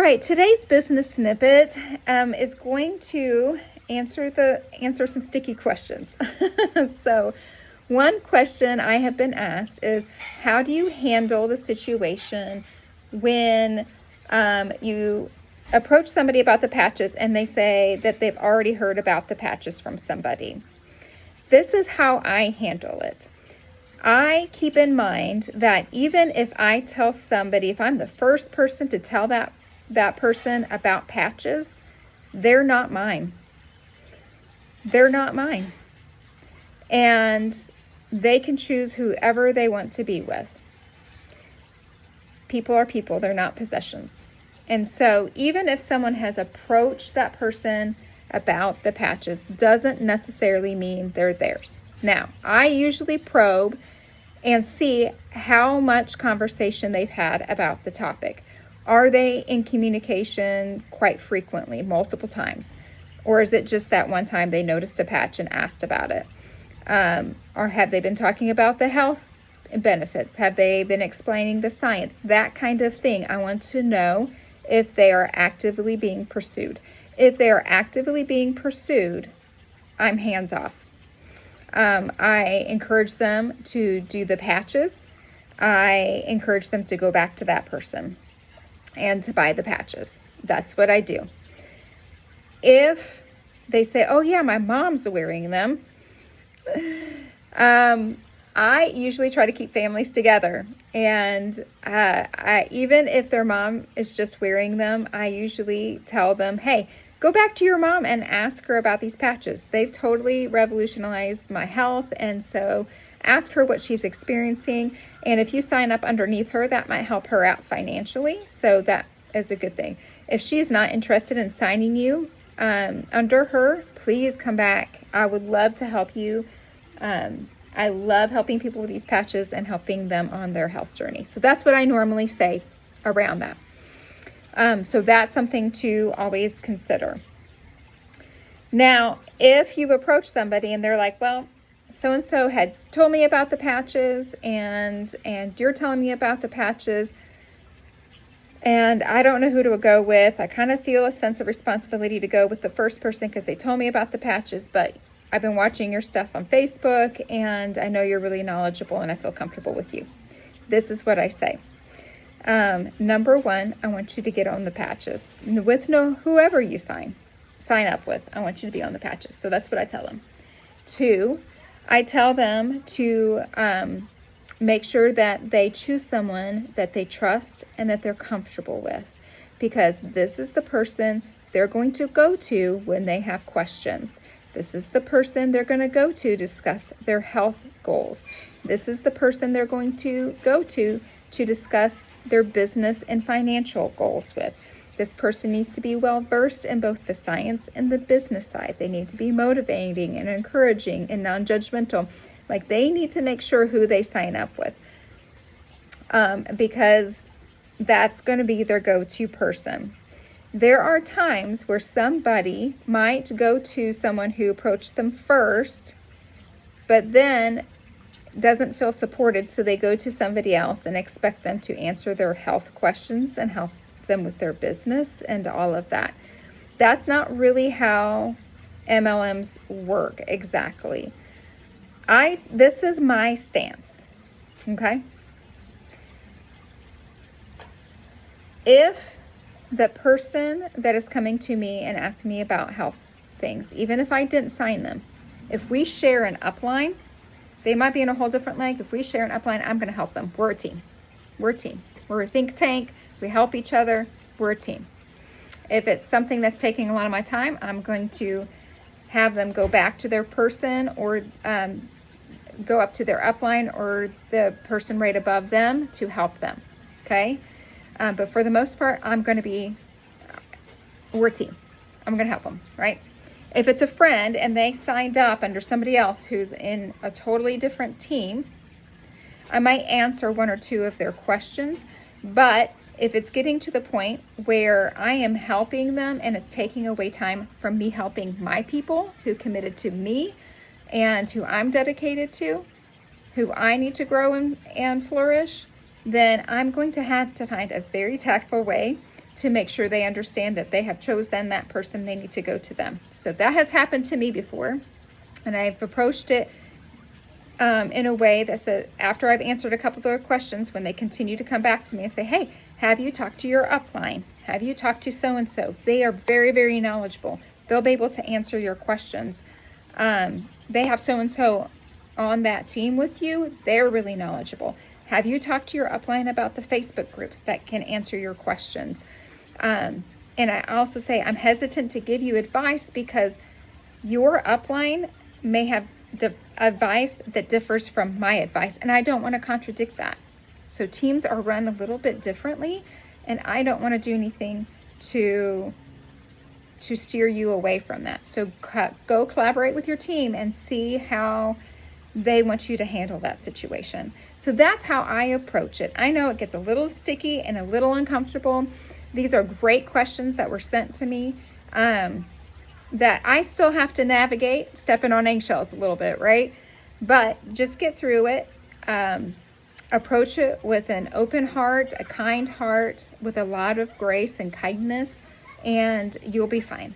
right, today's business snippet is going to answer some sticky questions. So one question I have been asked is, how do you handle the situation when you approach somebody about the patches and they say that they've already heard about the patches from somebody? This is how I handle it. I keep in mind that even if I tell somebody, if I'm the first person to tell that person about patches, they're not mine. They're not mine. And they can choose whoever they want to be with. People are people, they're not possessions. And so even if someone has approached that person about the patches, doesn't necessarily mean they're theirs. Now, I usually probe and see how much conversation they've had about the topic. Are they in communication quite frequently, multiple times? Or is it just that one time they noticed a patch and asked about it? Or have they been talking about the health benefits? Have they been explaining the science? That kind of thing. I want to know if they are actively being pursued. If they are actively being pursued, I'm hands off. I encourage them to do the patches. I encourage them to go back to that person and to buy the patches. That's what I do. If they say, oh yeah, my mom's wearing them, I usually try to keep families together. And even if their mom is just wearing them, I usually tell them, hey, go back to your mom and ask her about these patches. They've totally revolutionized my health. And so ask her what she's experiencing. And if you sign up underneath her, that might help her out financially. So that is a good thing. If she's not interested in signing you under her, please come back. I would love to help you. I love helping people with these patches and helping them on their health journey. So that's what I normally say around that. So that's something to always consider. Now, if you approach somebody and they're like, well, so-and-so had told me about the patches and you're telling me about the patches and I don't know who to go with. I kind of feel a sense of responsibility to go with the first person because they told me about the patches, but I've been watching your stuff on Facebook and I know you're really knowledgeable and I feel comfortable with you. This is what I say. Number one, I want you to get on the patches with whoever you sign up with. I want you to be on the patches. So that's what I tell them. Two, I tell them to make sure that they choose someone that they trust and that they're comfortable with, because this is the person they're going to go to when they have questions. This is the person they're going to go to discuss their health goals. This is the person they're going to go to discuss their business and financial goals with. This person needs to be well versed in both the science and the business side. They need to be motivating and encouraging and non-judgmental. Like, they need to make sure who they sign up with, because that's going to be their go-to person. There are times where somebody might go to someone who approached them first, but then doesn't feel supported, so they go to somebody else and expect them to answer their health questions and help them with their business and all of that. That's not really how MLMs work exactly. This is my stance, okay? If the person that is coming to me and asking me about health things, even if I didn't sign them, if we share an upline, they might be in a whole different leg. If we share an upline, I'm going to help them. We're a team. We're a team. We're a think tank. We help each other. We're a team. If it's something that's taking a lot of my time, I'm going to have them go back to their person or go up to their upline or the person right above them to help them, okay? But for the most part, we're a team. I'm going to help them, right? If it's a friend and they signed up under somebody else who's in a totally different team, I might answer one or two of their questions. But if it's getting to the point where I am helping them and it's taking away time from me helping my people who committed to me and who I'm dedicated to, who I need to grow and flourish, then I'm going to have to find a very tactful way to make sure they understand that they have chosen that person, they need to go to them. So that has happened to me before, and I've approached it in a way that says, after I've answered a couple of their questions, when they continue to come back to me and say, hey, have you talked to your upline? Have you talked to so-and-so? They are very, very knowledgeable. They'll be able to answer your questions. They have so-and-so on that team with you. They're really knowledgeable. Have you talked to your upline about the Facebook groups that can answer your questions? And I also say, I'm hesitant to give you advice because your upline may have advice that differs from my advice, and I don't want to contradict that. So teams are run a little bit differently, and I don't want to do anything to steer you away from that. So go collaborate with your team and see how they want you to handle that situation. So that's how I approach it. I know it gets a little sticky and a little uncomfortable. These are great questions that were sent to me that I still have to navigate, stepping on eggshells a little bit, right? But just get through it. Approach it with an open heart, a kind heart, with a lot of grace and kindness, and you'll be fine.